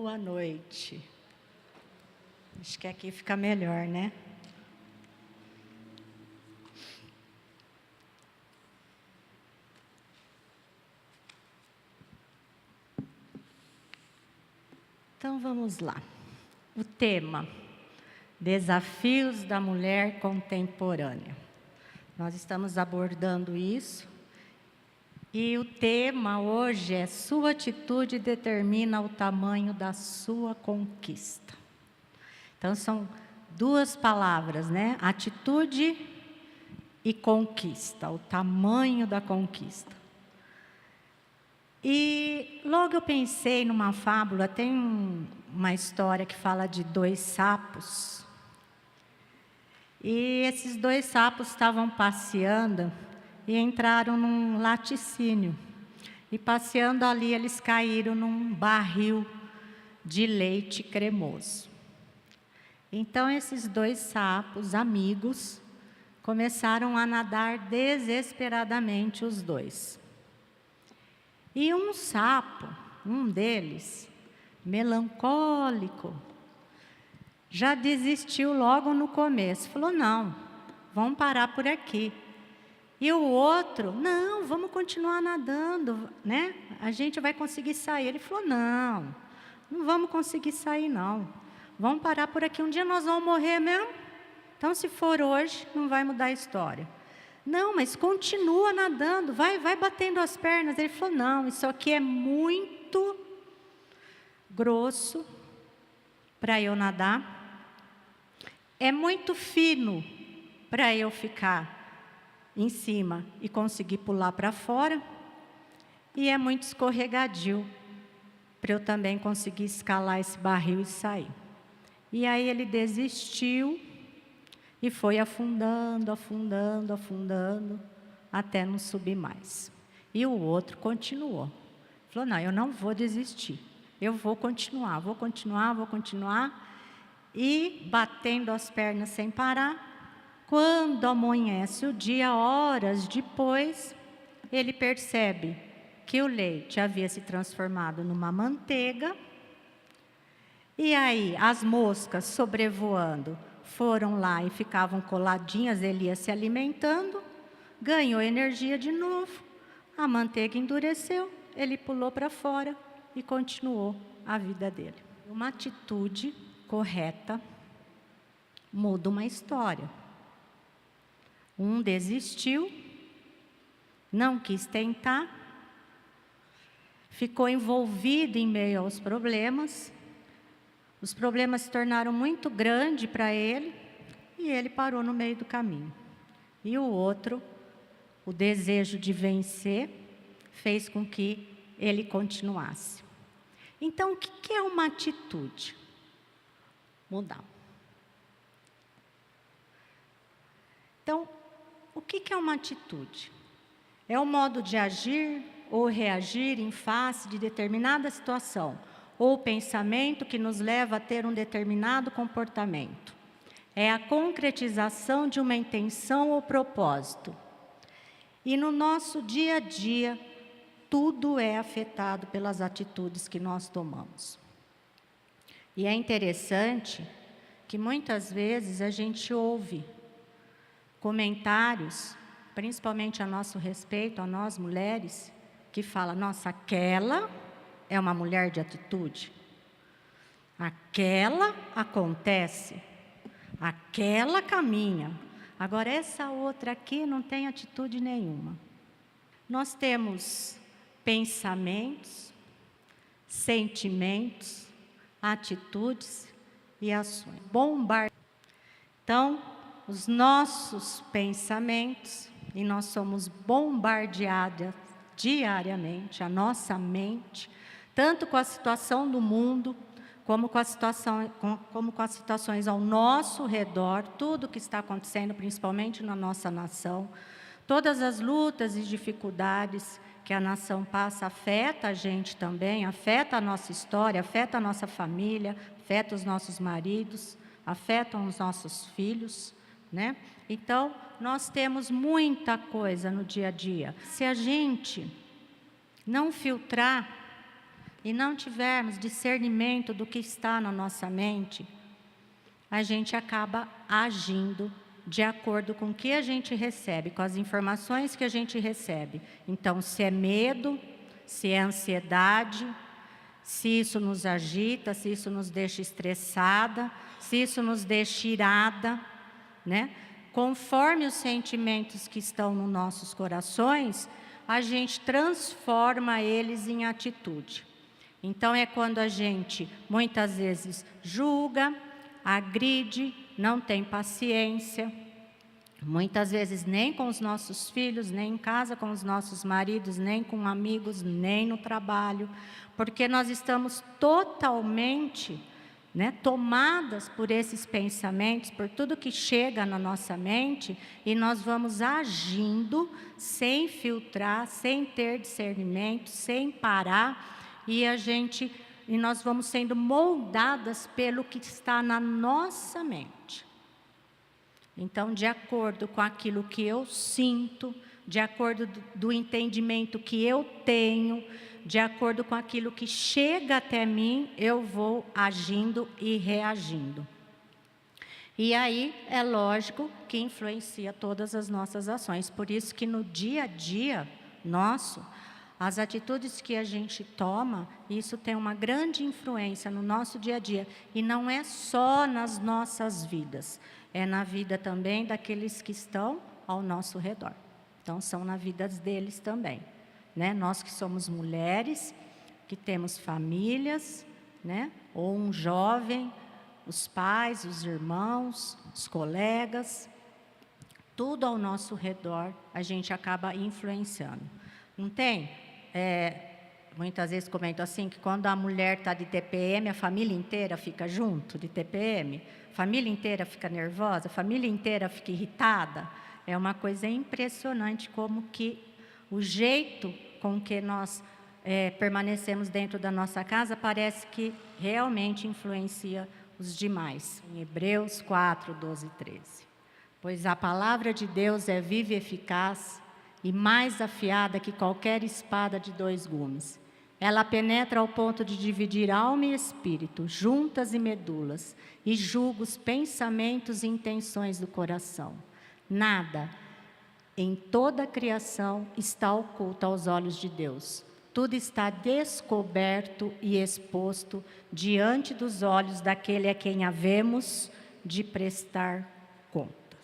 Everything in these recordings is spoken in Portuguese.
Boa noite. Acho que aqui fica melhor, né? Então vamos lá. O tema: Desafios da mulher contemporânea. Nós estamos abordando isso. E o tema hoje é: sua atitude determina o tamanho da sua conquista. Então são duas palavras, né? Atitude e conquista, o tamanho da conquista. E logo eu pensei numa fábula, tem uma história que fala de dois sapos. E esses dois sapos estavam passeando e entraram num laticínio. E passeando ali, eles caíram num barril de leite cremoso. Então, esses dois sapos, amigos, começaram a nadar desesperadamente os dois. E um sapo, um deles, melancólico, já desistiu logo no começo. Falou: não, vamos parar por aqui. E o outro: não, vamos continuar nadando, né? A gente vai conseguir sair. Ele falou: não vamos conseguir sair, não. Vamos parar por aqui, um dia nós vamos morrer mesmo. Então, se for hoje, não vai mudar a história. Não, mas continua nadando, vai batendo as pernas. Ele falou: não, isso aqui é muito grosso para eu nadar. É muito fino para eu ficar em cima e conseguir pular para fora. E é muito escorregadio para eu também conseguir escalar esse barril e sair. E aí ele desistiu e foi afundando, afundando, afundando, até não subir mais. E o outro continuou. Falou: não, eu não vou desistir. Eu vou continuar, vou continuar, vou continuar. E batendo as pernas sem parar. Quando amanhece o dia, horas depois, ele percebe que o leite havia se transformado numa manteiga. E aí, as moscas sobrevoando foram lá e ficavam coladinhas, ele ia se alimentando, ganhou energia de novo, a manteiga endureceu, ele pulou para fora e continuou a vida dele. Uma atitude correta muda uma história. Um desistiu, não quis tentar, ficou envolvido em meio aos problemas. Os problemas se tornaram muito grandes para ele e ele parou no meio do caminho. E o outro, o desejo de vencer, fez com que ele continuasse. Então, o que é uma atitude? Mudar. Então, o que é uma atitude? É o modo de agir ou reagir em face de determinada situação, ou pensamento que nos leva a ter um determinado comportamento. É a concretização de uma intenção ou propósito. E no nosso dia a dia, tudo é afetado pelas atitudes que nós tomamos. E é interessante que muitas vezes a gente ouve comentários, principalmente a nosso respeito, a nós mulheres, que falam: nossa, aquela é uma mulher de atitude. Aquela acontece. Aquela caminha. Agora, essa outra aqui não tem atitude nenhuma. Nós temos pensamentos, sentimentos, atitudes e ações. Então, os nossos pensamentos, e nós somos bombardeadas diariamente, a nossa mente, tanto com a situação do mundo, como com as situações ao nosso redor, tudo que está acontecendo, principalmente na nossa nação, todas as lutas e dificuldades que a nação passa, afeta a gente também, afeta a nossa história, afeta a nossa família, afeta os nossos maridos, afetam os nossos filhos, né? Então, nós temos muita coisa no dia a dia. Se a gente não filtrar, e não tivermos discernimento do que está na nossa mente, a gente acaba agindo de acordo com o que a gente recebe, com as informações que a gente recebe. Então, se é medo, se é ansiedade, se isso nos agita, se isso nos deixa estressada, se isso nos deixa irada, né? Conforme os sentimentos que estão nos nossos corações, a gente transforma eles em atitude. Então é quando a gente muitas vezes julga, agride, não tem paciência, muitas vezes nem com os nossos filhos, nem em casa com os nossos maridos, nem com amigos, nem no trabalho, porque nós estamos totalmente, né, tomadas por esses pensamentos, por tudo que chega na nossa mente, e nós vamos agindo sem filtrar, sem ter discernimento, sem parar, e nós vamos sendo moldadas pelo que está na nossa mente. Então, de acordo com aquilo que eu sinto, de acordo do entendimento que eu tenho, de acordo com aquilo que chega até mim, eu vou agindo e reagindo. E aí, é lógico que influencia todas as nossas ações. Por isso que no dia a dia nosso, as atitudes que a gente toma, isso tem uma grande influência no nosso dia a dia. E não é só nas nossas vidas, é na vida também daqueles que estão ao nosso redor. Então, são na vida deles também. Né? Nós que somos mulheres, que temos famílias, né? Ou um jovem, os pais, os irmãos, os colegas, tudo ao nosso redor, a gente acaba influenciando. Não tem? Muitas vezes comento assim, que quando a mulher está de TPM, a família inteira fica junto de TPM, a família inteira fica nervosa, a família inteira fica irritada. É uma coisa impressionante como que o jeito com que nós permanecemos dentro da nossa casa parece que realmente influencia os demais. Em Hebreus 4, 12 e 13. Pois a palavra de Deus é viva e eficaz e mais afiada que qualquer espada de 2 gumes. Ela penetra ao ponto de dividir alma e espírito, juntas e medulas, e julga os pensamentos e intenções do coração. Nada em toda a criação está oculto aos olhos de Deus. Tudo está descoberto e exposto diante dos olhos daquele a quem havemos de prestar contas.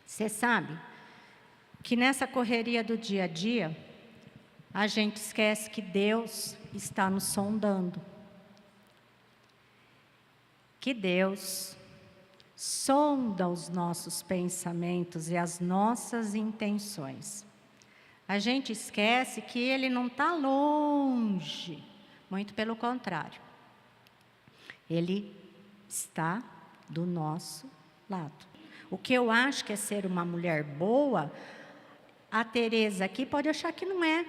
Você sabe que nessa correria do dia a dia, a gente esquece que Deus está nos sondando. Que Deus sonda os nossos pensamentos e as nossas intenções. A gente esquece que Ele não está longe, muito pelo contrário. Ele está do nosso lado. O que eu acho que é ser uma mulher boa, a Tereza aqui pode achar que não é.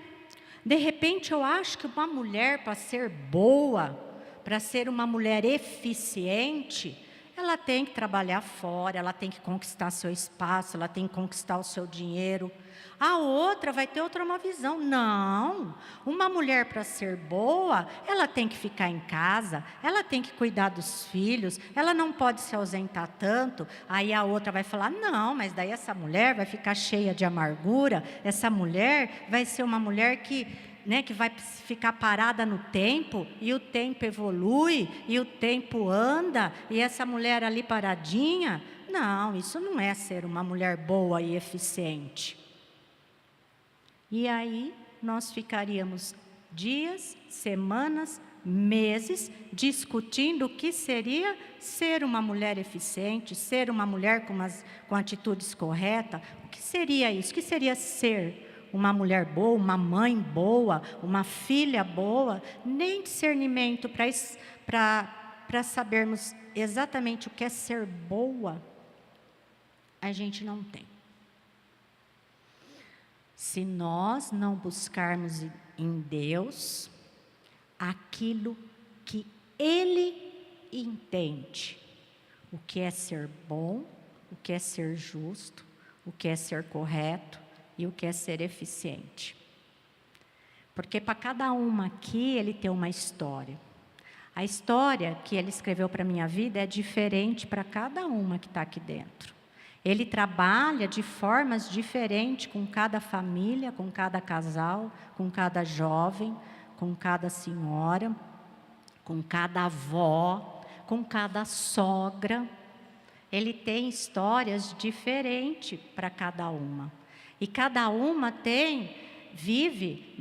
De repente eu acho que uma mulher, para ser boa, para ser uma mulher eficiente, ela tem que trabalhar fora, ela tem que conquistar seu espaço, ela tem que conquistar o seu dinheiro. A outra vai ter uma visão. Não, uma mulher para ser boa, ela tem que ficar em casa, ela tem que cuidar dos filhos, ela não pode se ausentar tanto. Aí a outra vai falar, não, mas daí essa mulher vai ficar cheia de amargura, essa mulher vai ser uma mulher que vai ficar parada no tempo, e o tempo evolui, e o tempo anda, e essa mulher ali paradinha. Não, isso não é ser uma mulher boa e eficiente. E aí nós ficaríamos dias, semanas, meses discutindo o que seria ser uma mulher eficiente, ser uma mulher com atitudes corretas. O que seria isso? O que seria ser uma mulher boa, uma mãe boa, uma filha boa? Nem discernimento para sabermos exatamente o que é ser boa, a gente não tem. Se nós não buscarmos em Deus aquilo que Ele entende, o que é ser bom, o que é ser justo, o que é ser correto, e o que é ser eficiente. Porque para cada uma aqui, ele tem uma história. A história que ele escreveu para a minha vida é diferente para cada uma que está aqui dentro. Ele trabalha de formas diferentes com cada família, com cada casal, com cada jovem, com cada senhora, com cada avó, com cada sogra. Ele tem histórias diferentes para cada uma. E cada uma vive,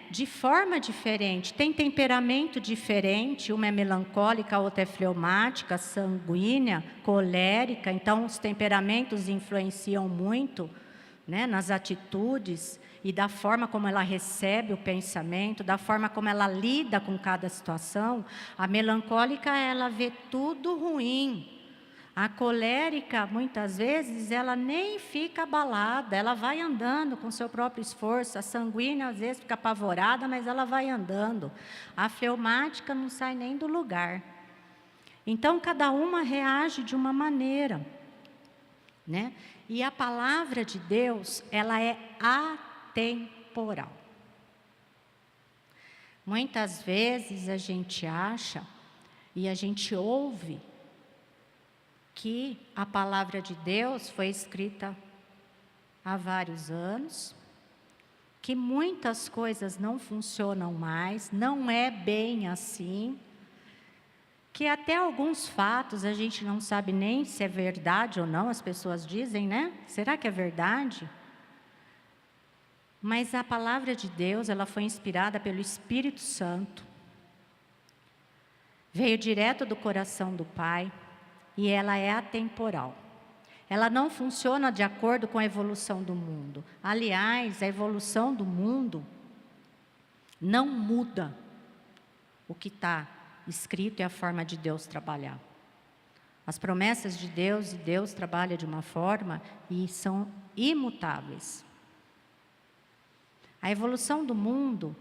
de forma diferente, tem temperamento diferente, uma é melancólica, a outra é fleumática, sanguínea, colérica, então os temperamentos influenciam muito, nas atitudes e da forma como ela recebe o pensamento, da forma como ela lida com cada situação. A melancólica, ela vê tudo ruim. A colérica, muitas vezes, ela nem fica abalada, ela vai andando com seu próprio esforço. A sanguínea, às vezes, fica apavorada, mas ela vai andando. A fleumática não sai nem do lugar. Então, cada uma reage de uma maneira, E a palavra de Deus, ela é atemporal. Muitas vezes a gente acha e a gente ouve que a palavra de Deus foi escrita há vários anos, que muitas coisas não funcionam mais, não é bem assim, que até alguns fatos a gente não sabe nem se é verdade ou não, as pessoas dizem, Será que é verdade? Mas a palavra de Deus, ela foi inspirada pelo Espírito Santo, veio direto do coração do Pai, e ela é atemporal. Ela não funciona de acordo com a evolução do mundo. Aliás, a evolução do mundo não muda o que está escrito e a forma de Deus trabalhar. As promessas de Deus, e Deus trabalha de uma forma e são imutáveis. A evolução do mundo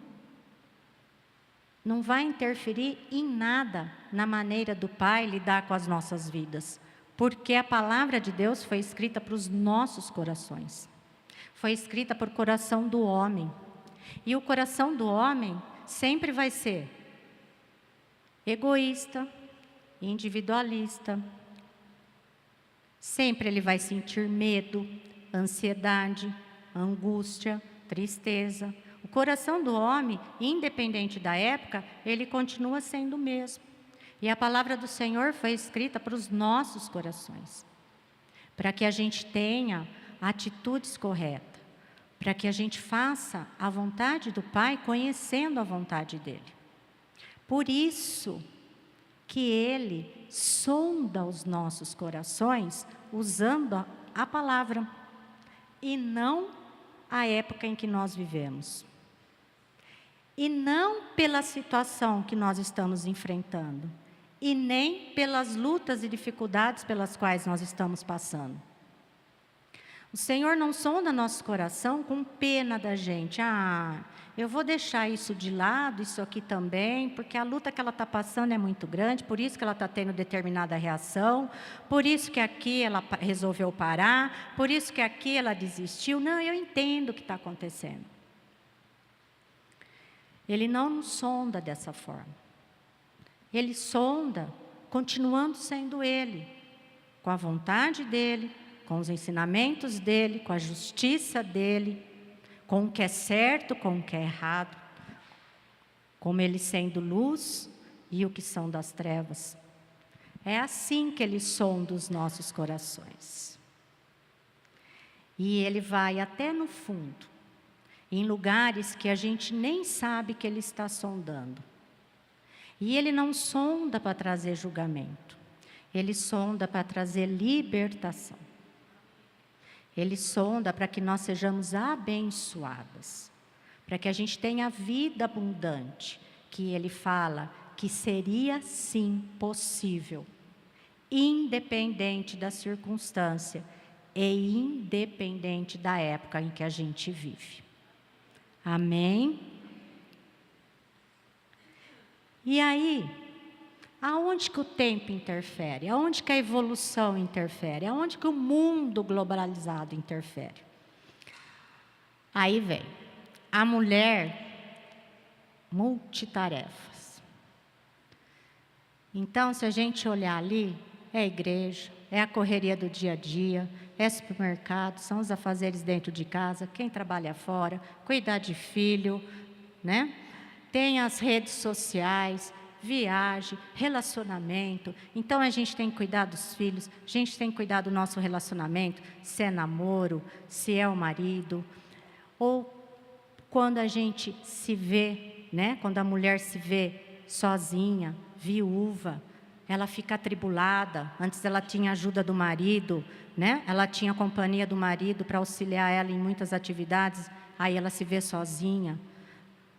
não vai interferir em nada na maneira do Pai lidar com as nossas vidas, porque a palavra de Deus foi escrita para os nossos corações, foi escrita por coração do homem, e o coração do homem sempre vai ser egoísta, individualista, sempre ele vai sentir medo, ansiedade, angústia, tristeza. O coração do homem, independente da época, ele continua sendo o mesmo. E a palavra do Senhor foi escrita para os nossos corações, para que a gente tenha atitudes corretas, para que a gente faça a vontade do Pai, conhecendo a vontade dEle. Por isso que Ele sonda os nossos corações usando a palavra, e não a época em que nós vivemos. E não pela situação que nós estamos enfrentando, e nem pelas lutas e dificuldades pelas quais nós estamos passando. O Senhor não sonda nosso coração com pena da gente. Eu vou deixar isso de lado, isso aqui também, porque a luta que ela está passando é muito grande, por isso que ela está tendo determinada reação, por isso que aqui ela resolveu parar, por isso que aqui ela desistiu. Não, eu entendo o que está acontecendo. Ele não nos sonda dessa forma. Ele sonda, continuando sendo Ele, com a vontade dEle, com os ensinamentos dEle, com a justiça dEle, com o que é certo, com o que é errado, como Ele sendo luz e o que são das trevas. É assim que Ele sonda os nossos corações. E Ele vai até no fundo, em lugares que a gente nem sabe que Ele está sondando. E Ele não sonda para trazer julgamento, Ele sonda para trazer libertação. Ele sonda para que nós sejamos abençoadas, para que a gente tenha vida abundante, que Ele fala que seria sim possível, independente da circunstância e independente da época em que a gente vive. Amém? E aí, aonde que o tempo interfere? Aonde que a evolução interfere? Aonde que o mundo globalizado interfere? Aí vem, a mulher, multitarefas. Então, se a gente olhar ali, é a igreja, é a correria do dia a dia, é supermercado, são os afazeres dentro de casa, quem trabalha fora, cuidar de filho, né? Tem as redes sociais, viagem, relacionamento. Então, a gente tem que cuidar dos filhos, a gente tem que cuidar do nosso relacionamento, se é namoro, se é o marido, ou quando a gente se vê, né? Quando a mulher se vê sozinha, viúva, ela fica atribulada. Antes ela tinha ajuda do marido, né? Ela tinha a companhia do marido para auxiliar ela em muitas atividades, aí ela se vê sozinha.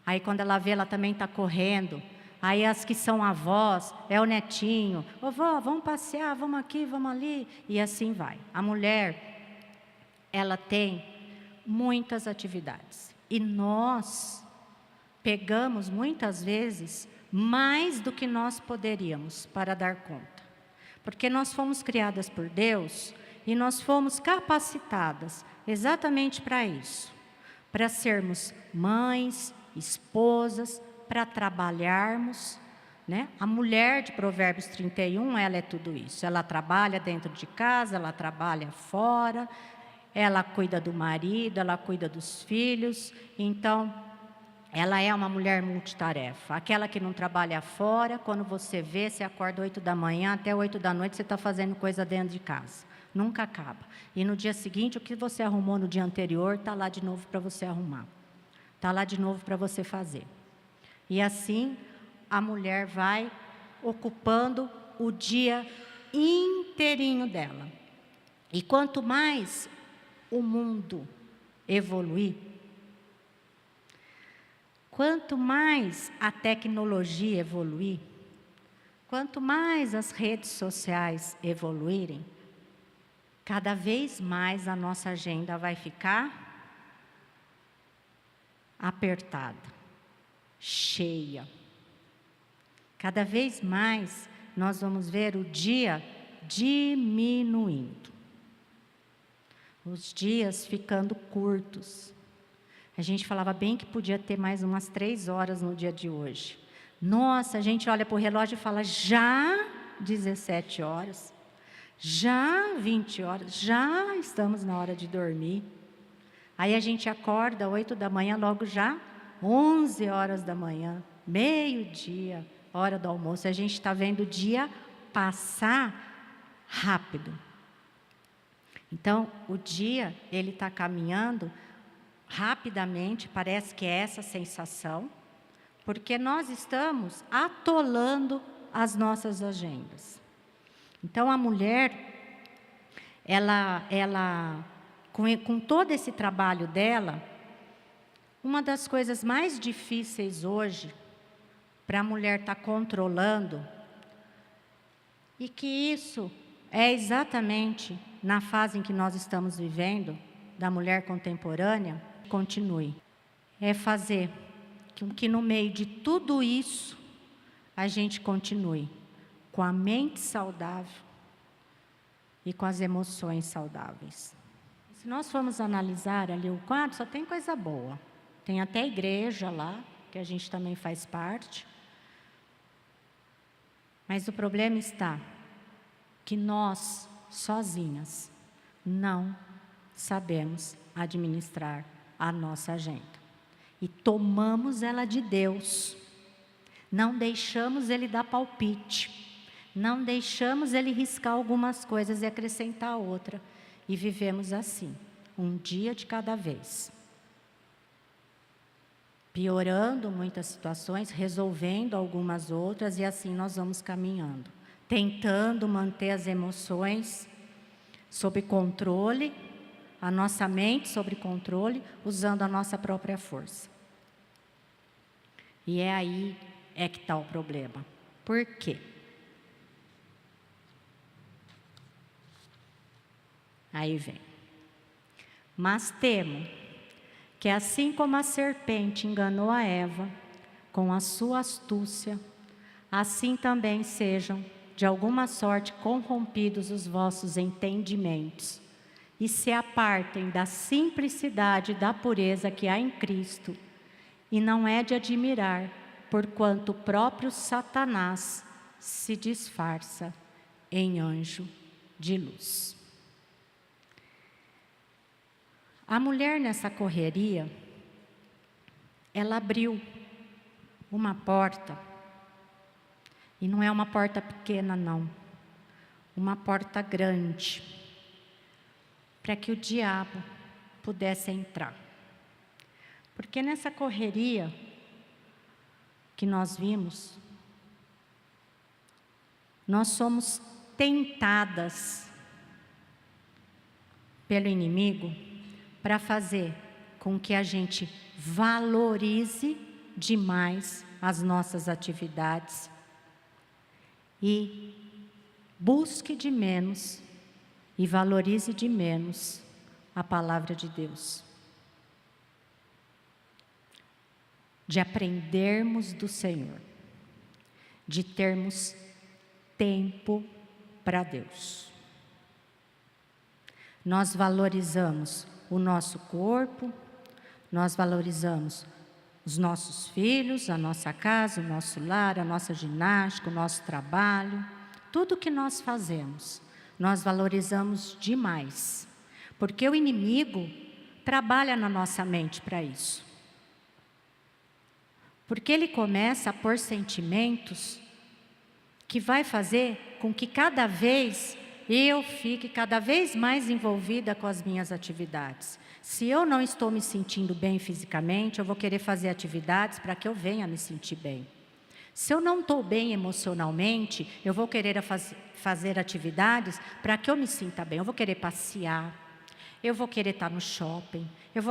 Aí quando ela vê, ela também está correndo. Aí as que são avós, é o netinho. Ô vó, vamos passear, vamos aqui, vamos ali. E assim vai. A mulher, ela tem muitas atividades. E nós pegamos muitas vezes mais do que nós poderíamos para dar conta. Porque nós fomos criadas por Deus e nós fomos capacitadas exatamente para isso. Para sermos mães, esposas, para trabalharmos, né? A mulher de Provérbios 31, ela é tudo isso. Ela trabalha dentro de casa, ela trabalha fora, ela cuida do marido, ela cuida dos filhos. Então, ela é uma mulher multitarefa. Aquela que não trabalha fora, quando você vê, você acorda 8 da manhã, até 8 da noite você está fazendo coisa dentro de casa. Nunca acaba. E no dia seguinte, o que você arrumou no dia anterior, está lá de novo para você arrumar. Está lá de novo para você fazer. E assim, a mulher vai ocupando o dia inteirinho dela. E quanto mais o mundo evoluir, quanto mais a tecnologia evoluir, quanto mais as redes sociais evoluírem, cada vez mais a nossa agenda vai ficar apertada, cheia. Cada vez mais nós vamos ver o dia diminuindo. Os dias ficando curtos. A gente falava bem que podia ter mais umas 3 horas no dia de hoje. Nossa, a gente olha para o relógio e fala, já 17 horas, já 20 horas, já estamos na hora de dormir. Aí a gente acorda 8 da manhã, logo já 11 horas da manhã, meio-dia, hora do almoço. A gente está vendo o dia passar rápido. Então, o dia, ele está caminhando rapidamente, parece que é essa sensação, porque nós estamos atolando as nossas agendas. Então, a mulher, ela com todo esse trabalho dela, uma das coisas mais difíceis hoje, para a mulher estar controlando, e que isso é exatamente na fase em que nós estamos vivendo, da mulher contemporânea, continue. É fazer com que no meio de tudo isso, a gente continue com a mente saudável e com as emoções saudáveis. Se nós formos analisar ali o quadro, só tem coisa boa. Tem até igreja lá, que a gente também faz parte. Mas o problema está que nós, sozinhas, não sabemos administrar a nossa agenda. E tomamos ela de Deus. Não deixamos Ele dar palpite. Não deixamos Ele riscar algumas coisas e acrescentar outra. E vivemos assim, um dia de cada vez. Piorando muitas situações, resolvendo algumas outras, e assim nós vamos caminhando. Tentando manter as emoções sob controle, a nossa mente sob controle, usando a nossa própria força. E é aí que está o problema. Por quê? Aí vem. Mas temo que assim como a serpente enganou a Eva com a sua astúcia, assim também sejam de alguma sorte corrompidos os vossos entendimentos e se apartem da simplicidade e da pureza que há em Cristo. E não é de admirar porquanto o próprio Satanás se disfarça em anjo de luz. A mulher nessa correria, ela abriu uma porta, e não é uma porta pequena não, uma porta grande, para que o diabo pudesse entrar. Porque nessa correria que nós vimos, nós somos tentadas pelo inimigo para fazer com que a gente valorize demais as nossas atividades e busque de menos e valorize de menos a palavra de Deus. De aprendermos do Senhor, de termos tempo para Deus. Nós valorizamos o nosso corpo, nós valorizamos os nossos filhos, a nossa casa, o nosso lar, a nossa ginástica, o nosso trabalho, tudo que nós fazemos, nós valorizamos demais, porque o inimigo trabalha na nossa mente para isso. Porque ele começa a pôr sentimentos que vai fazer com que cada vez eu fique cada vez mais envolvida com as minhas atividades. Se eu não estou me sentindo bem fisicamente, eu vou querer fazer atividades para que eu venha me sentir bem. Se eu não estou bem emocionalmente, eu vou querer fazer atividades para que eu me sinta bem. Eu vou querer passear, eu vou querer estar no shopping, eu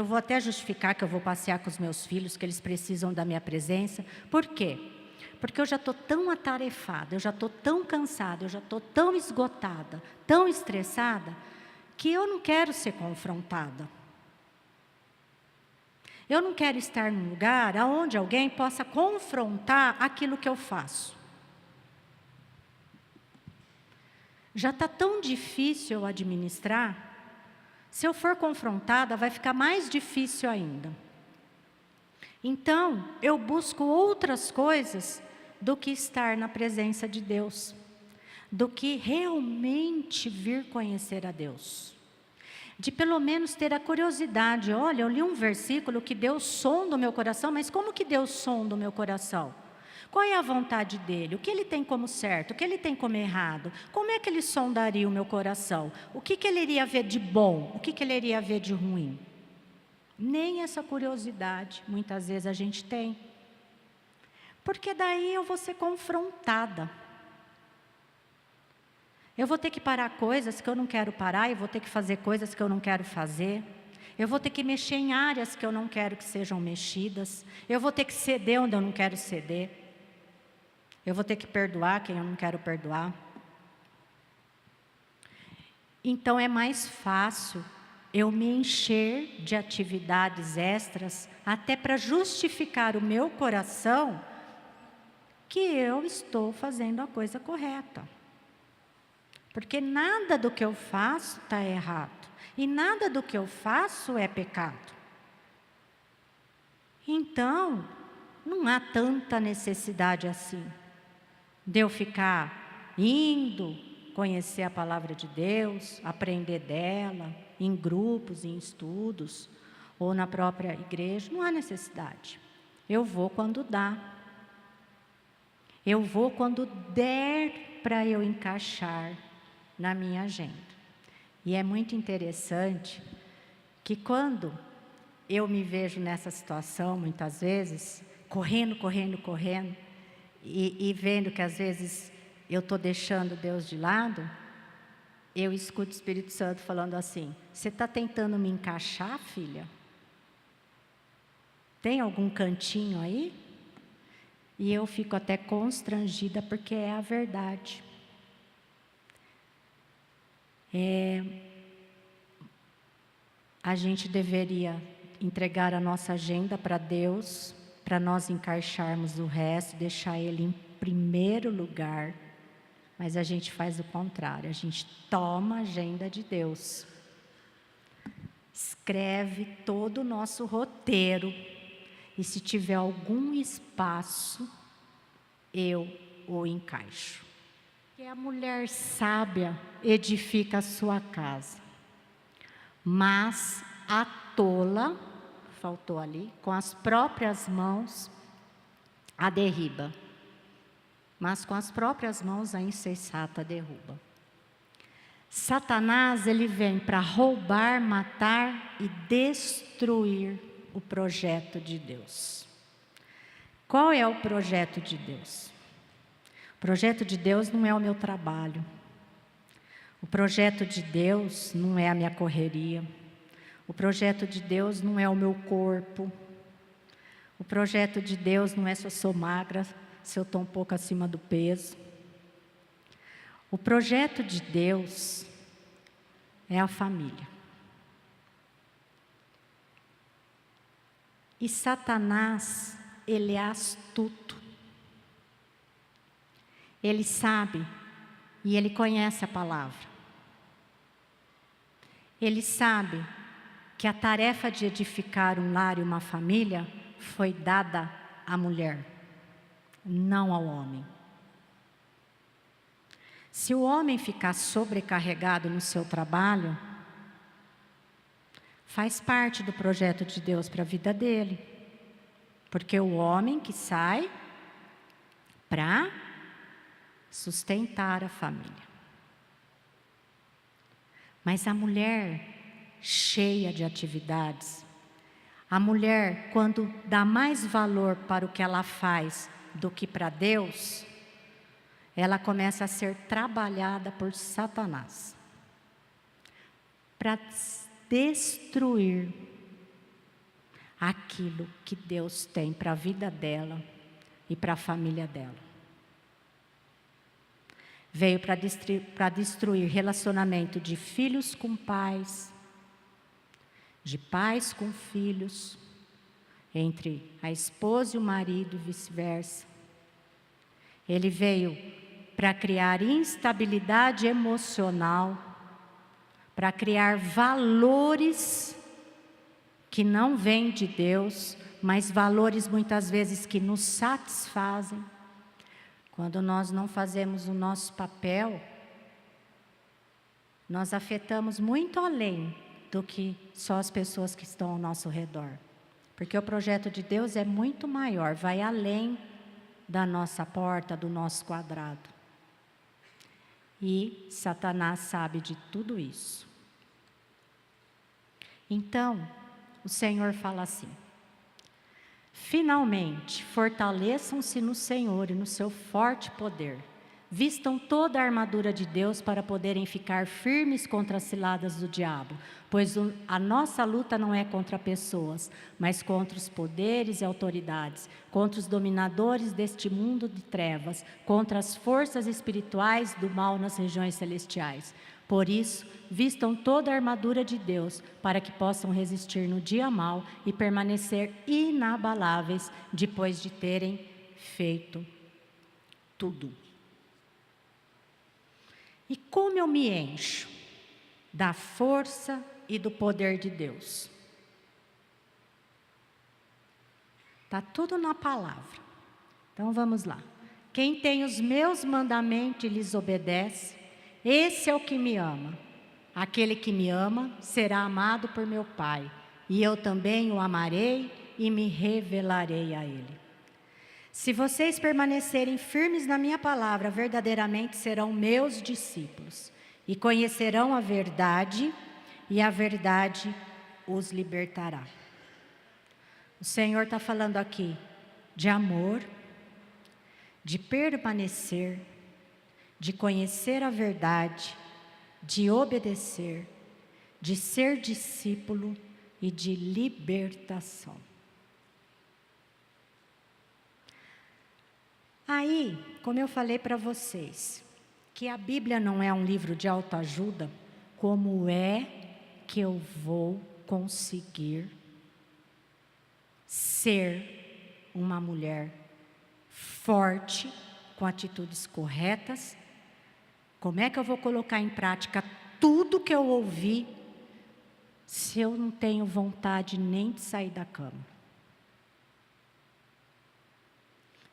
vou até justificar que eu vou passear com os meus filhos, que eles precisam da minha presença. Por quê? Porque eu já estou tão atarefada, eu já estou tão cansada, eu já estou tão esgotada, tão estressada, que eu não quero ser confrontada. Eu não quero estar num lugar onde alguém possa confrontar aquilo que eu faço. Já está tão difícil eu administrar, se eu for confrontada, vai ficar mais difícil ainda. Então, eu busco outras coisas do que estar na presença de Deus, do que realmente vir conhecer a Deus. De pelo menos ter a curiosidade, olha, eu li um versículo que Deus sonda o meu coração, mas como que Deus sonda o meu coração? Qual é a vontade dele? O que ele tem como certo? O que ele tem como errado? Como é que ele sondaria o meu coração? O que ele iria ver de bom? O que ele iria ver de ruim? Nem essa curiosidade, muitas vezes a gente tem. Porque daí eu vou ser confrontada. Eu vou ter que parar coisas que eu não quero parar, eu vou ter que fazer coisas que eu não quero fazer. Eu vou ter que mexer em áreas que eu não quero que sejam mexidas. Eu vou ter que ceder onde eu não quero ceder. Eu vou ter que perdoar quem eu não quero perdoar. Então é mais fácil eu me encher de atividades extras, até para justificar o meu coração que eu estou fazendo a coisa correta. Porque nada do que eu faço está errado. E nada do que eu faço é pecado. Então, não há tanta necessidade assim de eu ficar indo conhecer a palavra de Deus, aprender dela, em grupos, em estudos, ou na própria igreja. Não há necessidade. Eu vou quando dá. Eu vou quando der para eu encaixar na minha agenda. E é muito interessante que quando eu me vejo nessa situação, muitas vezes, correndo, e vendo que às vezes eu estou deixando Deus de lado, eu escuto o Espírito Santo falando assim: você está tentando me encaixar, filha? Tem algum cantinho aí? E eu fico até constrangida, porque é a verdade. A gente deveria entregar a nossa agenda para Deus, para nós encaixarmos o resto, deixar Ele em primeiro lugar. Mas a gente faz o contrário, a gente toma a agenda de Deus, escreve todo o nosso roteiro e se tiver algum espaço, eu o encaixo. Que a mulher sábia edifica a sua casa, mas a tola, faltou ali, com as próprias mãos a derriba. Mas com as próprias mãos a insensata derruba. Satanás, ele vem para roubar, matar e destruir o projeto de Deus. Qual é o projeto de Deus? O projeto de Deus não é o meu trabalho. O projeto de Deus não é a minha correria. O projeto de Deus não é o meu corpo. O projeto de Deus não é se eu sou magra, se eu estou um pouco acima do peso. O projeto de Deus é a família. E Satanás, ele é astuto. Ele sabe e ele conhece a palavra. Ele sabe que a tarefa de edificar um lar e uma família foi dada à mulher, não ao homem. Se o homem ficar sobrecarregado no seu trabalho, faz parte do projeto de Deus para a vida dele. Porque o homem que sai para sustentar a família. Mas a mulher cheia de atividades, a mulher quando dá mais valor para o que ela faz do que para Deus, ela começa a ser trabalhada por Satanás para destruir aquilo que Deus tem para a vida dela e para a família dela. Veio para destruir relacionamento de filhos com pais, de pais com filhos, entre a esposa e o marido e vice-versa. Ele veio para criar instabilidade emocional, para criar valores que não vêm de Deus, mas valores muitas vezes que nos satisfazem. Quando nós não fazemos o nosso papel, nós afetamos muito além do que só as pessoas que estão ao nosso redor. Porque o projeto de Deus é muito maior, vai além da nossa porta, do nosso quadrado. E Satanás sabe de tudo isso. Então, o Senhor fala assim: finalmente, fortaleçam-se no Senhor e no seu forte poder. Vistam toda a armadura de Deus para poderem ficar firmes contra as ciladas do diabo. Pois a nossa luta não é contra pessoas, mas contra os poderes e autoridades, contra os dominadores deste mundo de trevas, contra as forças espirituais do mal nas regiões celestiais. Por isso, vistam toda a armadura de Deus, para que possam resistir no dia mau e permanecer inabaláveis depois de terem feito tudo. E como eu me encho da força e do poder de Deus? Está tudo na palavra. Então vamos lá. Quem tem os meus mandamentos e lhes obedece, esse é o que me ama. Aquele que me ama será amado por meu Pai, e eu também o amarei e me revelarei a ele. Se vocês permanecerem firmes na minha palavra, verdadeiramente serão meus discípulos, e conhecerão a verdade, e a verdade os libertará. O Senhor está falando aqui de amor, de permanecer, de conhecer a verdade, de obedecer, de ser discípulo e de libertação. Aí, como eu falei para vocês, que a Bíblia não é um livro de autoajuda, como é que eu vou conseguir ser uma mulher forte, com atitudes corretas? Como é que eu vou colocar em prática tudo que eu ouvi, se eu não tenho vontade nem de sair da cama?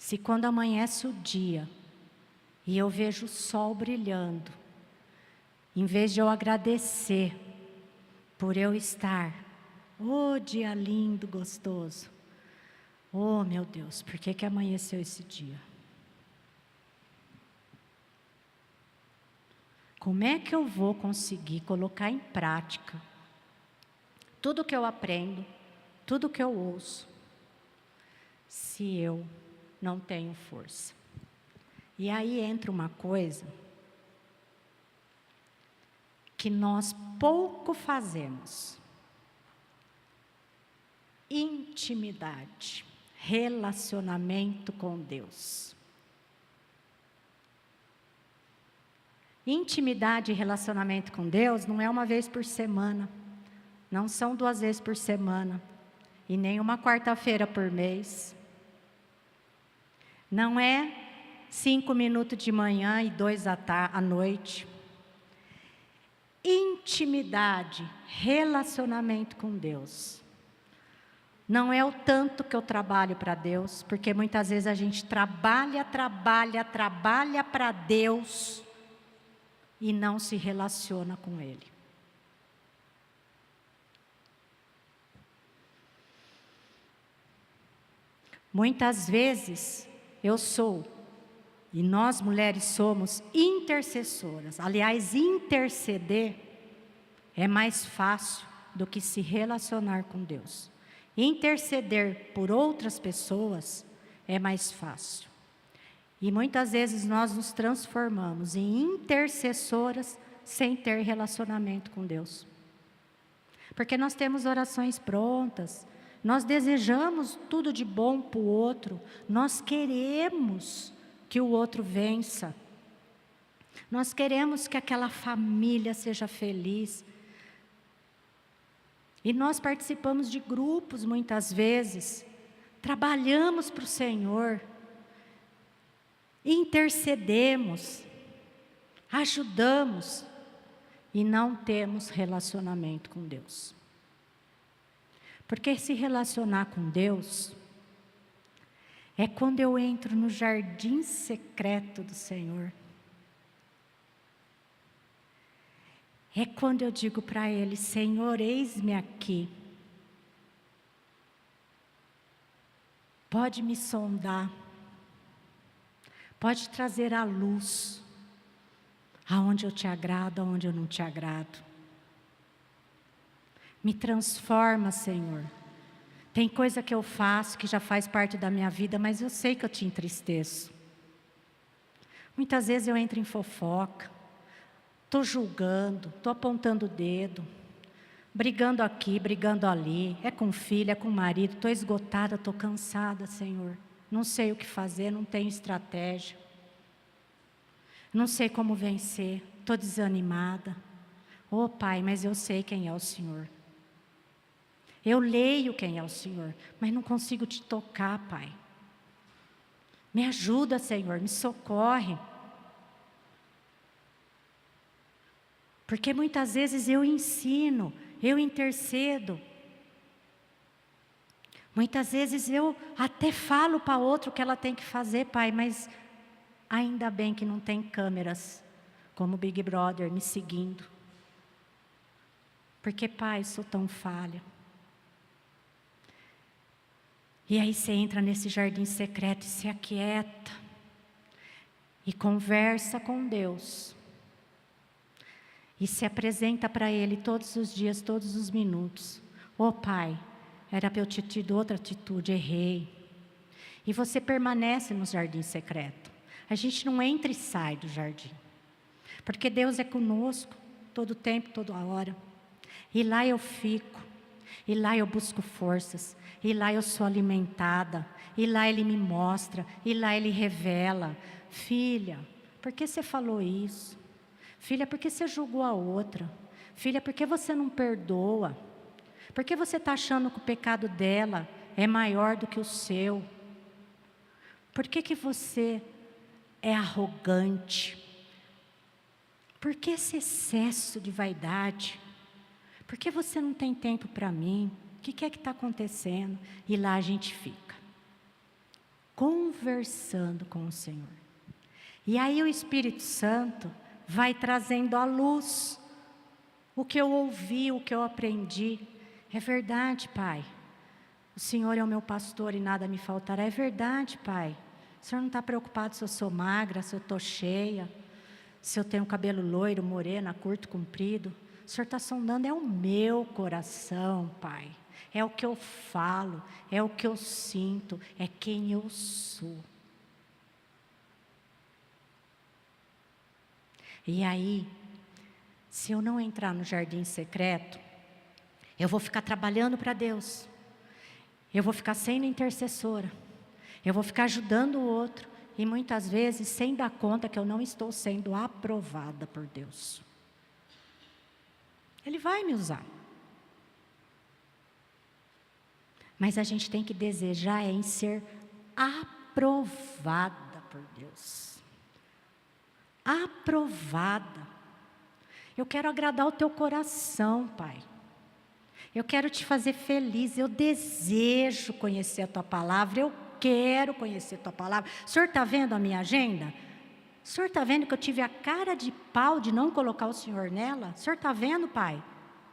Se quando amanhece o dia e eu vejo o sol brilhando, em vez de eu agradecer por eu estar, oh dia lindo, gostoso, oh meu Deus, por que amanheceu esse dia? Como é que eu vou conseguir colocar em prática tudo que eu aprendo, tudo que eu ouço, se eu não tenho força? E aí entra uma coisa que nós pouco fazemos: intimidade, relacionamento com Deus. Intimidade e relacionamento com Deus não é uma vez por semana, não são 2 vezes por semana, e nem uma quarta-feira por mês. Não é 5 minutos de manhã e 2 à noite. Intimidade, relacionamento com Deus. Não é o tanto que eu trabalho para Deus, porque muitas vezes a gente trabalha para Deus e não se relaciona com Ele. Muitas vezes eu sou, e nós mulheres somos intercessoras. Aliás, interceder é mais fácil do que se relacionar com Deus. Interceder por outras pessoas é mais fácil. E muitas vezes nós nos transformamos em intercessoras sem ter relacionamento com Deus. Porque nós temos orações prontas, nós desejamos tudo de bom para o outro, nós queremos que o outro vença, nós queremos que aquela família seja feliz. E nós participamos de grupos muitas vezes, trabalhamos para o Senhor, intercedemos, ajudamos e não temos relacionamento com Deus. Porque se relacionar com Deus é quando eu entro no jardim secreto do Senhor. É quando eu digo para Ele: Senhor, eis-me aqui. Pode me sondar. Pode trazer à luz aonde eu te agrado, aonde eu não te agrado. Me transforma, Senhor. Tem coisa que eu faço que já faz parte da minha vida, mas eu sei que eu te entristeço. Muitas vezes eu entro em fofoca, estou julgando, estou apontando o dedo, brigando aqui, brigando ali, é com filho, é com marido, estou esgotada, estou cansada, Senhor. Não sei o que fazer, não tenho estratégia. Não sei como vencer, estou desanimada. Oh Pai, mas eu sei quem é o Senhor. Eu leio quem é o Senhor, mas não consigo te tocar, Pai. Me ajuda, Senhor, me socorre. Porque muitas vezes eu ensino, eu intercedo. Muitas vezes eu até falo para outro o que ela tem que fazer, Pai, mas ainda bem que não tem câmeras, como o Big Brother me seguindo. Porque, Pai, sou tão falha. E aí você entra nesse jardim secreto e se aquieta. E conversa com Deus. E se apresenta para Ele todos os dias, todos os minutos. Oh, Pai, era para eu ter tido outra atitude, errei. E você permanece no jardim secreto. A gente não entra e sai do jardim. Porque Deus é conosco, todo tempo, toda hora. E lá eu fico. E lá eu busco forças. E lá eu sou alimentada. E lá Ele me mostra. E lá Ele revela. Filha, por que você falou isso? Filha, por que você julgou a outra? Filha, por que você não perdoa? Por que você está achando que o pecado dela é maior do que o seu? Por que você é arrogante? Por que esse excesso de vaidade? Por que você não tem tempo para mim? O que é que está acontecendo? E lá a gente fica. conversando com o Senhor. E aí o Espírito Santo vai trazendo à luz o que eu ouvi, o que eu aprendi. É verdade, Pai. O Senhor é o meu pastor e nada me faltará. É verdade, Pai. O Senhor não está preocupado se eu sou magra, se eu estou cheia, se eu tenho cabelo loiro, morena, curto, comprido. O Senhor está sondando é o meu coração, Pai. É o que eu falo, é o que eu sinto, é quem eu sou. E aí, se eu não entrar no jardim secreto, eu vou ficar trabalhando para Deus. Eu vou ficar sendo intercessora. Eu vou ficar ajudando o outro. E muitas vezes sem dar conta que eu não estou sendo aprovada por Deus. Ele vai me usar. Mas a gente tem que desejar em ser aprovada por Deus. Aprovada. Eu quero agradar o teu coração, Pai. Eu quero te fazer feliz. Eu desejo conhecer a tua palavra. Eu quero conhecer a tua palavra. O Senhor está vendo a minha agenda? O Senhor está vendo que eu tive a cara de pau de não colocar o Senhor nela? O Senhor está vendo, Pai?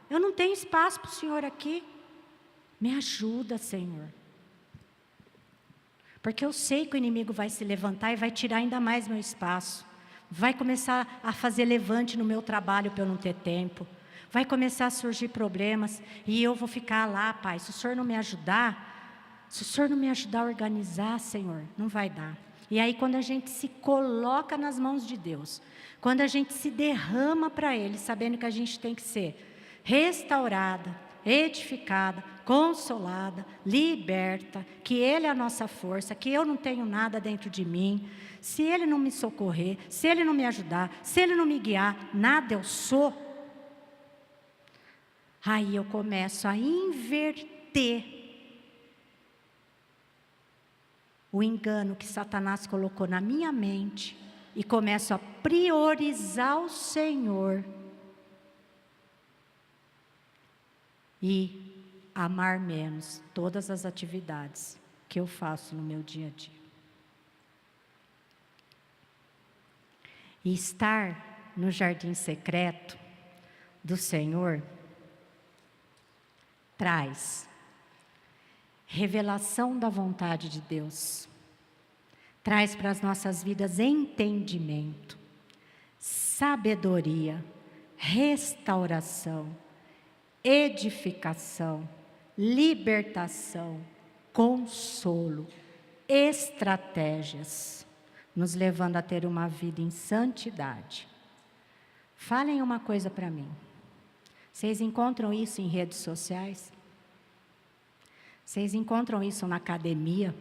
Eu não tenho espaço para o Senhor aqui. Me ajuda, Senhor. Porque eu sei que o inimigo vai se levantar e vai tirar ainda mais meu espaço. Vai começar a fazer levante no meu trabalho para eu não ter tempo. Vai começar a surgir problemas e eu vou ficar lá, Pai. Se o Senhor não me ajudar, se o Senhor não me ajudar a organizar, Senhor, não vai dar. E aí quando a gente se coloca nas mãos de Deus, quando a gente se derrama para Ele, sabendo que a gente tem que ser restaurada, edificada, consolada, liberta, que Ele é a nossa força, que eu não tenho nada dentro de mim. Se Ele não me socorrer, se Ele não me ajudar, se Ele não me guiar, nada eu sou. Aí eu começo a inverter o engano que Satanás colocou na minha mente e começo a priorizar o Senhor e amar menos todas as atividades que eu faço no meu dia a dia. E estar no jardim secreto do Senhor traz revelação da vontade de Deus, traz para as nossas vidas entendimento, sabedoria, restauração, edificação, libertação, consolo, estratégias, nos levando a ter uma vida em santidade. Falem uma coisa para mim. Vocês encontram isso em redes sociais? Vocês encontram isso na academia?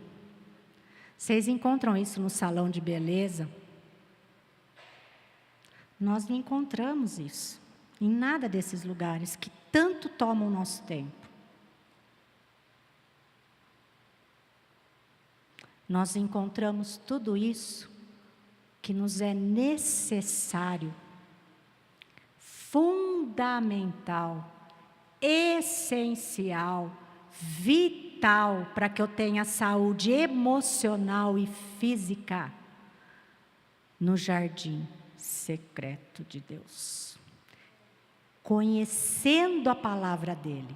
Vocês encontram isso no salão de beleza? Nós não encontramos isso em nada desses lugares que tanto tomam o nosso tempo. Nós encontramos tudo isso que nos é necessário, fundamental, essencial, vital para que eu tenha saúde emocional e física no jardim secreto de Deus. Conhecendo a palavra dele.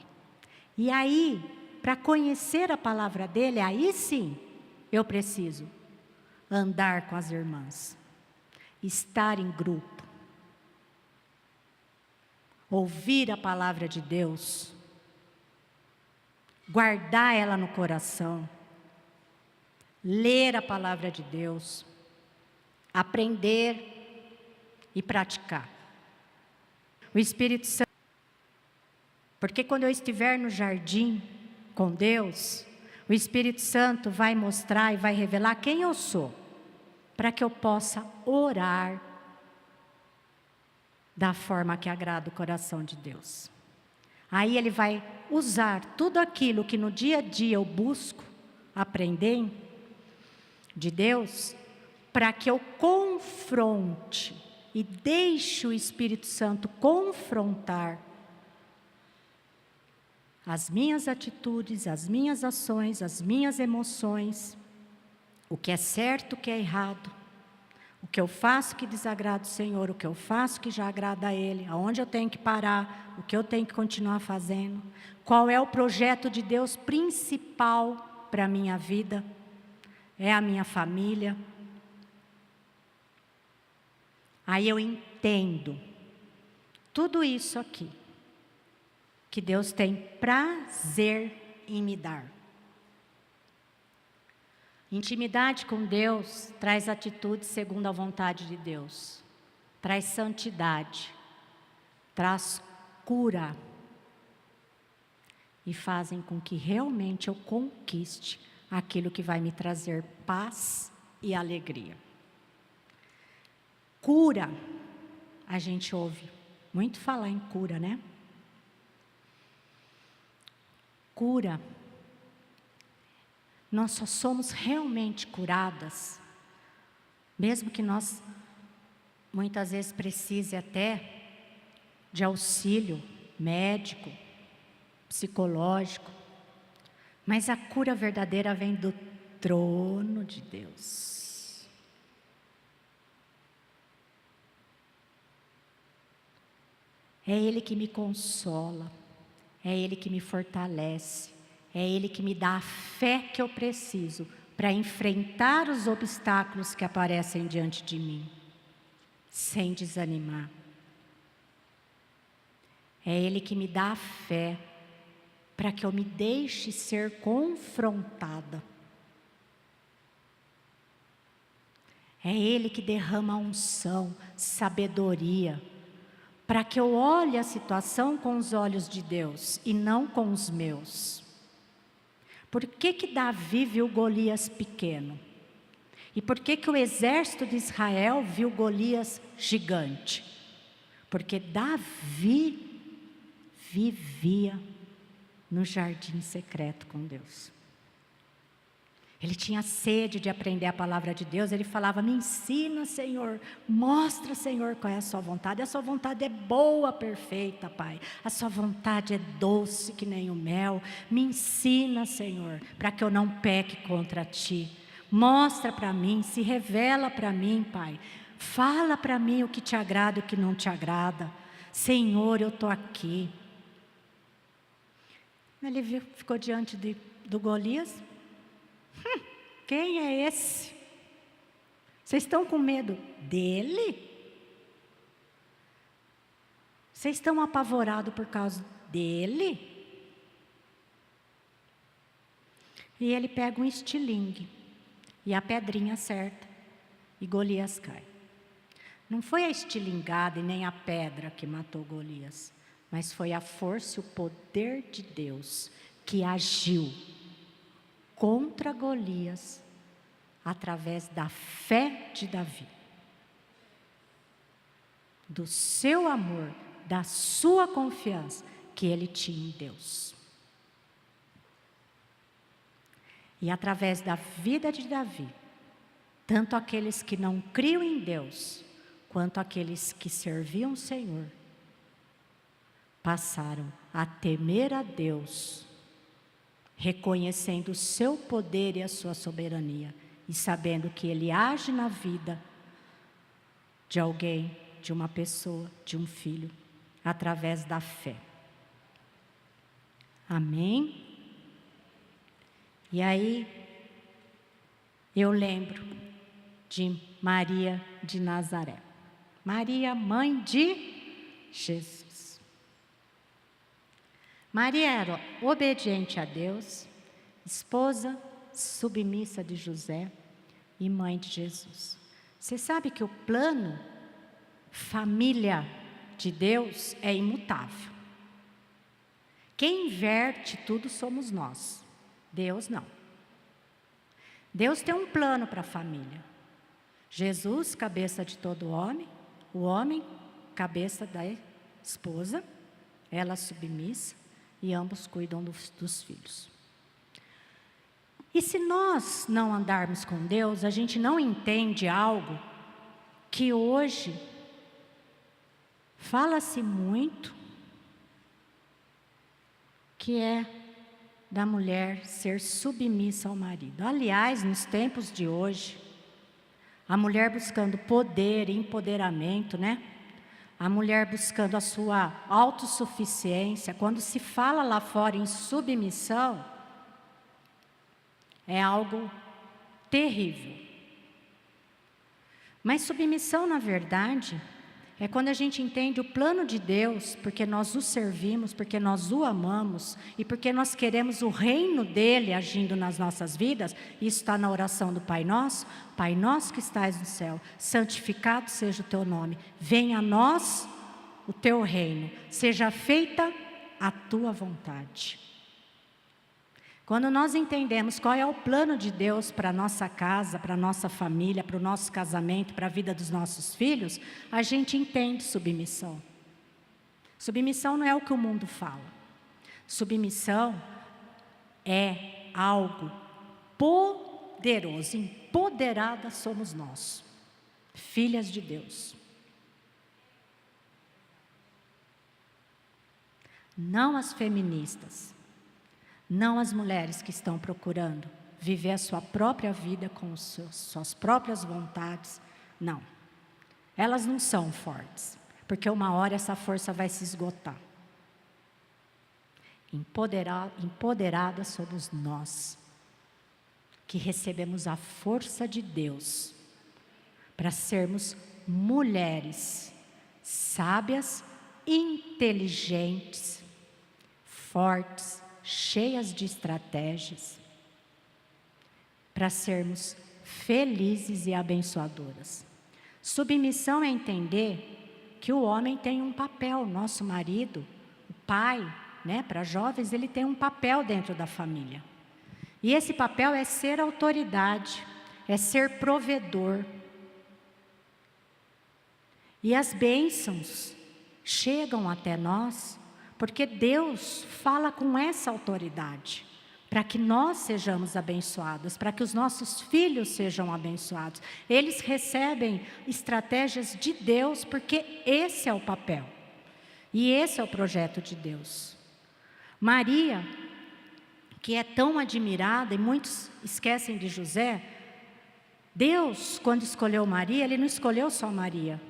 E aí, para conhecer a palavra dele, aí sim, eu preciso andar com as irmãs, estar em grupo, ouvir a palavra de Deus, guardar ela no coração, ler a palavra de Deus, aprender e praticar. O Espírito Santo, porque quando eu estiver no jardim com Deus, o Espírito Santo vai mostrar e vai revelar quem eu sou, para que eu possa orar da forma que agrada o coração de Deus. Aí Ele vai usar tudo aquilo que no dia a dia eu busco aprender de Deus, para que eu confronte e deixe o Espírito Santo confrontar as minhas atitudes, as minhas ações, as minhas emoções, o que é certo, o que é errado, o que eu faço que desagrada o Senhor, o que eu faço que já agrada a Ele, aonde eu tenho que parar, o que eu tenho que continuar fazendo, qual é o projeto de Deus principal para a minha vida, é a minha família. Aí eu entendo tudo isso aqui, que Deus tem prazer em me dar. Intimidade com Deus traz atitude segundo a vontade de Deus, traz santidade, traz cura e fazem com que realmente eu conquiste aquilo que vai me trazer paz e alegria. Cura, a gente ouve muito falar em cura, né? Cura. Nós só somos realmente curadas, mesmo que nós muitas vezes precise até de auxílio médico, psicológico, mas a cura verdadeira vem do trono de Deus. É Ele que me consola, é Ele que me fortalece, é Ele que me dá a fé que eu preciso para enfrentar os obstáculos que aparecem diante de mim, sem desanimar. É Ele que me dá a fé para que eu me deixe ser confrontada. É Ele que derrama unção, sabedoria, para que eu olhe a situação com os olhos de Deus e não com os meus. Por que Davi viu Golias pequeno? E por que o exército de Israel viu Golias gigante? Porque Davi vivia no jardim secreto com Deus. Ele tinha sede de aprender a palavra de Deus. Ele falava: me ensina, Senhor, mostra, Senhor, qual é a sua vontade. A sua vontade é boa, perfeita, Pai. A sua vontade é doce que nem o mel. Me ensina, Senhor, para que eu não peque contra Ti. Mostra para mim, se revela para mim, Pai. Fala para mim o que te agrada e o que não te agrada. Senhor, eu estou aqui. Ele ficou diante do Golias. Quem é esse? Vocês estão com medo dele? Vocês estão apavorados por causa dele? E ele pega um estilingue e a pedrinha certa e Golias cai. Não foi a estilingada e nem a pedra que matou Golias, mas foi a força e o poder de Deus que agiu contra Golias através da fé de Davi, do seu amor, da sua confiança que ele tinha em Deus. E através da vida de Davi, tanto aqueles que não criam em Deus, quanto aqueles que serviam o Senhor, passaram a temer a Deus, reconhecendo o seu poder e a sua soberania, e sabendo que Ele age na vida de alguém, de uma pessoa, de um filho, através da fé. Amém? E aí, eu lembro de Maria de Nazaré. Maria, mãe de Jesus. Maria era obediente a Deus, esposa submissa de José e mãe de Jesus. Você sabe que o plano família de Deus é imutável. Quem inverte tudo somos nós. Deus não. Deus tem um plano para a família. Jesus, cabeça de todo homem, o homem, cabeça da esposa, ela submissa, e ambos cuidam dos filhos. E se nós não andarmos com Deus, a gente não entende algo que hoje fala-se muito, que é da mulher ser submissa ao marido. Aliás, nos tempos de hoje, a mulher buscando poder e empoderamento, né? A mulher buscando a sua autossuficiência. Quando se fala lá fora em submissão, é algo terrível. Mas submissão, na verdade, é quando a gente entende o plano de Deus, porque nós o servimos, porque nós o amamos e porque nós queremos o reino dele agindo nas nossas vidas. Isso está na oração do Pai Nosso. Pai Nosso que estás no céu, santificado seja o teu nome. Venha a nós o teu reino, seja feita a tua vontade. Quando nós entendemos qual é o plano de Deus para a nossa casa, para a nossa família, para o nosso casamento, para a vida dos nossos filhos, a gente entende submissão. Submissão não é o que o mundo fala. Submissão é algo poderoso, empoderada somos nós, filhas de Deus. Não as feministas. Não as mulheres que estão procurando viver a sua própria vida com suas próprias vontades. Não. Elas não são fortes, porque uma hora essa força vai se esgotar. Empoderadas somos nós, que recebemos a força de Deus para sermos mulheres sábias, inteligentes, fortes, cheias de estratégias, para sermos felizes e abençoadoras. Submissão é entender que o homem tem um papel, nosso marido, o pai, né, para jovens, ele tem um papel dentro da família. E esse papel é ser autoridade, é ser provedor. E as bênçãos chegam até nós porque Deus fala com essa autoridade, para que nós sejamos abençoados, para que os nossos filhos sejam abençoados. Eles recebem estratégias de Deus, porque esse é o papel. E esse é o projeto de Deus. Maria, que é tão admirada, e muitos esquecem de José, Deus, quando escolheu Maria, Ele não escolheu só Maria.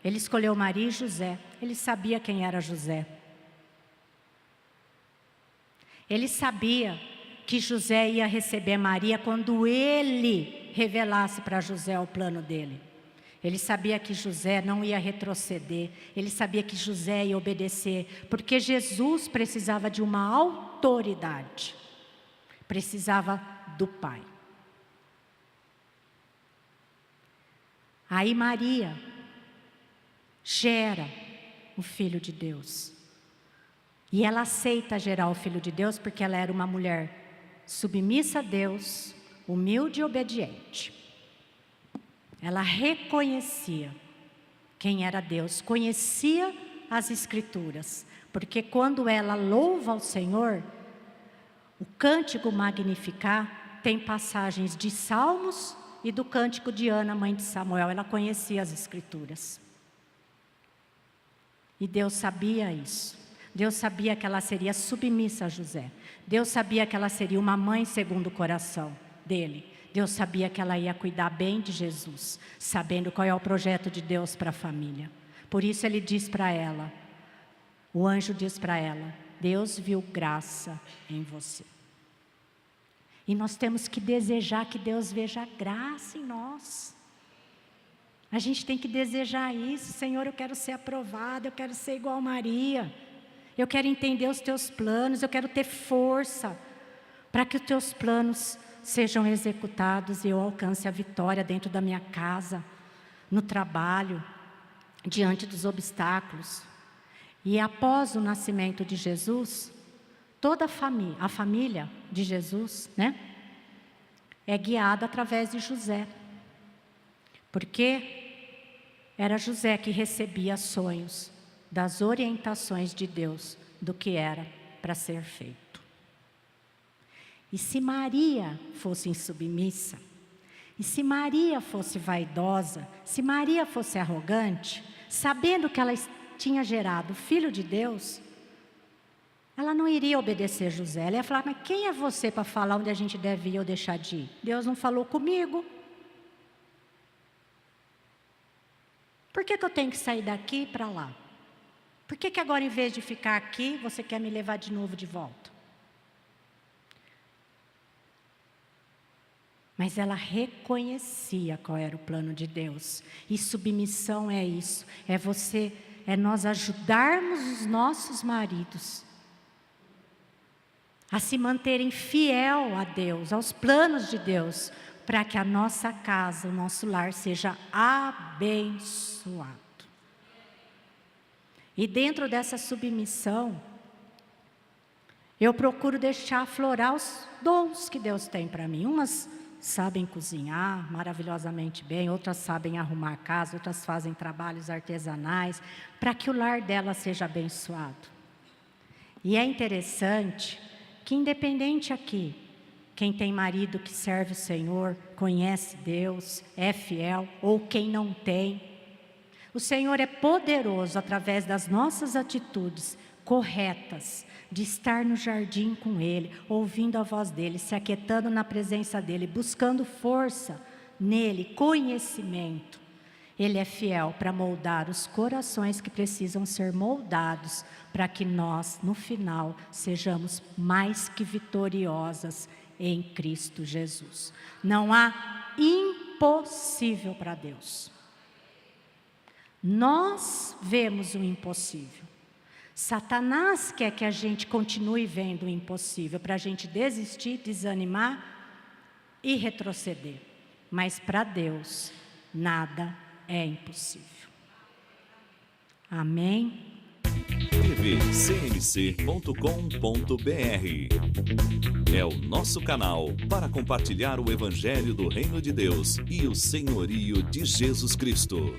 Ele escolheu Maria e José. Ele sabia quem era José. Ele sabia que José ia receber Maria quando ele revelasse para José o plano dele. Ele sabia que José não ia retroceder. Ele sabia que José ia obedecer. Porque Jesus precisava de uma autoridade. Precisava do Pai. Aí Maria gera o Filho de Deus. E ela aceita gerar o Filho de Deus porque ela era uma mulher submissa a Deus, humilde e obediente. Ela reconhecia quem era Deus, conhecia as Escrituras, porque quando ela louva ao Senhor, o cântico Magnificar tem passagens de Salmos e do cântico de Ana, mãe de Samuel. Ela conhecia as Escrituras. E Deus sabia isso. Deus sabia que ela seria submissa a José. Deus sabia que ela seria uma mãe segundo o coração dele. Deus sabia que ela ia cuidar bem de Jesus, sabendo qual é o projeto de Deus para a família. Por isso ele diz para ela, o anjo diz para ela, Deus viu graça em você. E nós temos que desejar que Deus veja graça em nós. A gente tem que desejar isso. Senhor, eu quero ser aprovada, eu quero ser igual a Maria. Eu quero entender os teus planos, eu quero ter força para que os teus planos sejam executados e eu alcance a vitória dentro da minha casa, no trabalho, diante dos obstáculos. E após o nascimento de Jesus, toda a família de Jesus, né, é guiada através de José. Porque era José que recebia sonhos das orientações de Deus do que era para ser feito. E se Maria fosse insubmissa, e se Maria fosse vaidosa, se Maria fosse arrogante, sabendo que ela tinha gerado o Filho de Deus, ela não iria obedecer José. Ela ia falar, mas quem é você para falar onde a gente deve ir ou deixar de ir? Deus não falou comigo. Por que eu tenho que sair daqui para lá? Por que agora, em vez de ficar aqui, você quer me levar de novo de volta? Mas ela reconhecia qual era o plano de Deus. E submissão é isso. É nós ajudarmos os nossos maridos a se manterem fiel a Deus, aos planos de Deus, para que a nossa casa, o nosso lar seja abençoado. E dentro dessa submissão, eu procuro deixar aflorar os dons que Deus tem para mim. Umas sabem cozinhar maravilhosamente bem, outras sabem arrumar a casa, outras fazem trabalhos artesanais, para que o lar dela seja abençoado. E é interessante que, independente aqui, quem tem marido que serve o Senhor, conhece Deus, é fiel, ou quem não tem, o Senhor é poderoso através das nossas atitudes corretas, de estar no jardim com Ele, ouvindo a voz dEle, se aquietando na presença dEle, buscando força nele, conhecimento. Ele é fiel para moldar os corações que precisam ser moldados, para que nós, no final, sejamos mais que vitoriosas em Cristo Jesus. Não há impossível para Deus. Nós vemos o impossível. Satanás quer que a gente continue vendo o impossível, para a gente desistir, desanimar e retroceder. Mas para Deus, nada é impossível. Amém? tvcmc.com.br é o nosso canal para compartilhar o Evangelho do Reino de Deus e o senhorio de Jesus Cristo.